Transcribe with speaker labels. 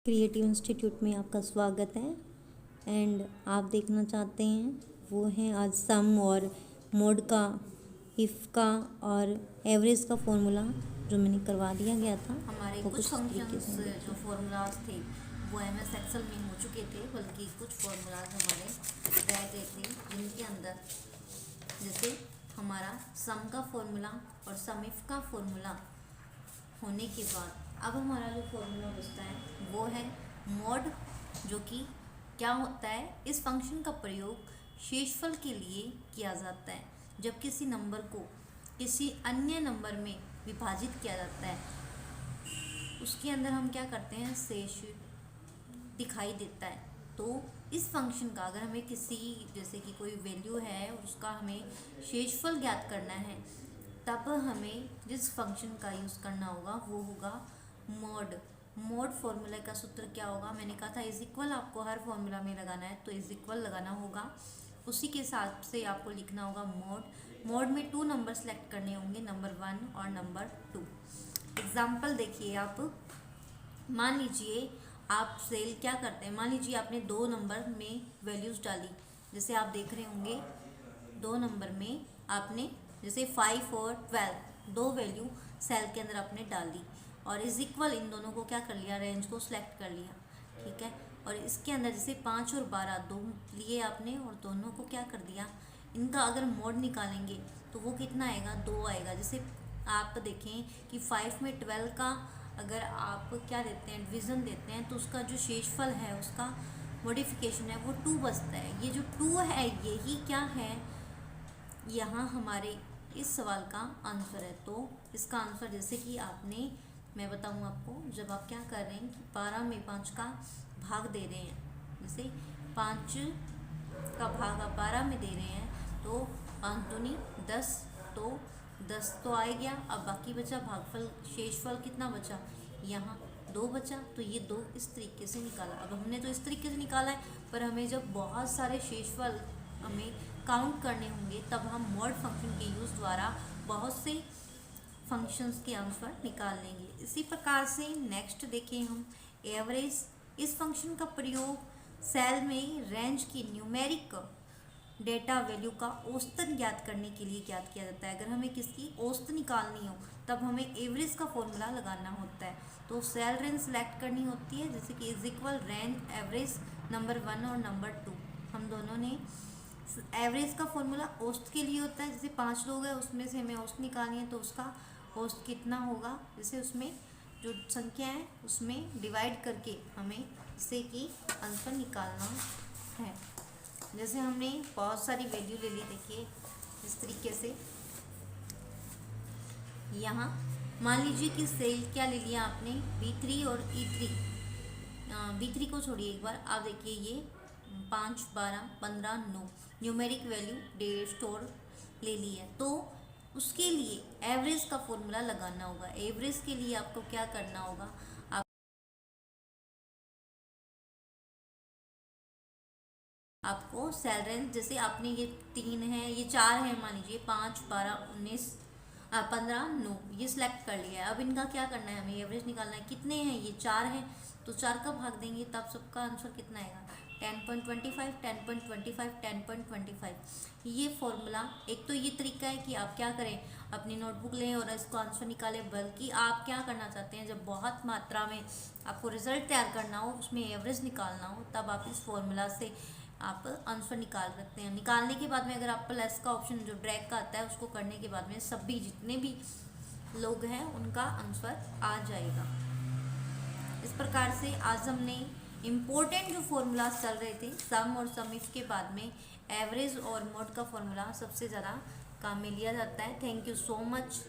Speaker 1: Creative institute में आपका स्वागत है। एंड आप देखना चाहते हैं वो है आज सम और मोड का, इफ़ का और एवरेज का फॉर्मूला जो मैंने करवा दिया गया था।
Speaker 2: हमारे
Speaker 1: वो
Speaker 2: कुछ फंक्शंस
Speaker 1: देखिए।
Speaker 2: जो फॉर्मूलाज थे वो एमएस एक्सेल में हो चुके थे, बल्कि कुछ फॉर्मूलाज हमारे रह गए थे जिनके अंदर जैसे हमारा सम का फॉर्मूला और सम इफ का फॉर्मूला होने के बाद अब हमारा जो फॉर्मूला बचता है वो है मॉड, जो कि क्या होता है, इस फंक्शन का प्रयोग शेषफल के लिए किया जाता है जब किसी नंबर को किसी अन्य नंबर में विभाजित किया जाता है। उसके अंदर हम क्या करते हैं, शेष दिखाई देता है। तो इस फंक्शन का अगर हमें किसी, जैसे कि कोई वैल्यू है उसका हमें शेषफल ज्ञात करना है, तब हमें जिस फंक्शन का यूज़ करना होगा वो होगा मॉड। मॉड फॉर्मूला का सूत्र क्या होगा, मैंने कहा था इज इक्वल आपको हर फॉर्मूला में लगाना है, तो इज इक्वल लगाना होगा। उसी के हिसाब से आपको लिखना होगा मॉड। मॉड में 2 नंबर सेलेक्ट करने होंगे, नंबर 1 और नंबर 2। एग्जाम्पल देखिए आप, मान लीजिए आप सेल क्या करते हैं, मान लीजिए आपने 2 नंबर में वैल्यूज़ डाली, जैसे आप देख रहे होंगे 2 नंबर में आपने जैसे 5 और 12 दो वैल्यू सेल के अंदर आपने डाल दी और इज इक्वल इन दोनों को क्या कर लिया, रेंज को सिलेक्ट कर लिया, ठीक है। और इसके अंदर जैसे 5 और 12 दो लिए आपने और दोनों को क्या कर दिया, इनका अगर मोड निकालेंगे तो वो कितना आएगा, 2 आएगा। जैसे आप देखें कि 5 में 12 का अगर आप क्या देते हैं, डिवीज़न देते हैं, तो उसका जो शेषफल है उसका मॉडिफिकेशन है वो 2 बचता है। ये जो 2 है यही क्या है, यहाँ हमारे इस सवाल का आंसर है। तो इसका आंसर जैसे कि आपने, मैं बताऊँ आपको, जब आप क्या कर रहे हैं कि 12 में 5 का भाग दे रहे हैं, जैसे 5 का भाग आप 12 में दे रहे हैं, तो 5 दूनी 10, तो 10 तो आ गया। अब बाकी बचा भागफल, शेषफल कितना बचा, यहाँ 2 बचा। तो ये 2 इस तरीके से निकाला। अब हमने तो इस तरीके से निकाला है, पर हमें जब बहुत सारे शेषफल हमें काउंट करने होंगे तब हम मॉड फंक्शन के यूज़ द्वारा बहुत से फंक्शंस के आंसर निकाल लेंगे। इसी प्रकार से नेक्स्ट देखें हम एवरेज। इस फंक्शन का प्रयोग सेल में रेंज की न्यूमेरिक डेटा वैल्यू का औसतन ज्ञात करने के लिए ज्ञात किया जाता है। अगर हमें किसकी औसत निकालनी हो तब हमें एवरेज का फॉर्मूला लगाना होता है। तो सेल रेंज सेलेक्ट करनी होती है, जैसे कि is equal range average number 1 और नंबर 2। हम दोनों ने एवरेज का फॉर्मूला औसत के लिए होता है, जैसे 5 लोग हैं उसमें से हमें औसत निकालनी है, तो उसका औसत कितना होगा, जैसे उसमें जो संख्या है उसमें डिवाइड करके हमें इससे कि आंसर निकालना है। जैसे हमने बहुत सारी वैल्यू ले ली, देखिए इस तरीके से। यहाँ मान लीजिए कि सेल क्या ले लिया आपने, B3 और E3। B3 को छोड़िए एक बार, आप देखिए ये 5, 12, 15, 9 न्यूमेरिक वैल्यू डे स्टोर ले ली है। तो उसके लिए एवरेज का फॉर्मूला लगाना होगा। एवरेज के लिए आपको क्या करना होगा, आपको सेल रेंज, जैसे आपने ये 3 है, ये 4 है, मान लीजिए 5, 12, 19, 15, 9 ये सिलेक्ट कर लिया है। अब इनका क्या करना है, हमें एवरेज निकालना है। कितने हैं, ये 4 हैं, तो 4 का भाग देंगे तब सबका आंसर कितना आएगा, 10.25, 10.25, 10.25। ये फॉर्मूला, एक तो ये तरीका है कि आप क्या करें, अपनी नोटबुक लें और इसको आंसर निकालें, बल्कि आप क्या करना चाहते हैं, जब बहुत मात्रा में आपको रिजल्ट तैयार करना हो, उसमें एवरेज निकालना हो, तब आप इस फॉर्मूला से आप आंसर निकाल सकते हैं। निकालने के बाद में अगर आप प्लस का ऑप्शन जो ड्रैग का आता है उसको करने के बाद में सभी जितने भी लोग हैं उनका आंसर आ जाएगा। इस प्रकार से आज हमने इम्पोर्टेंट जो फॉर्मूलाज चल रहे थे, सम और सम इफ के बाद में एवरेज और मोड का फॉर्मूला सबसे ज़्यादा काम में लिया जाता है। Thank you so much.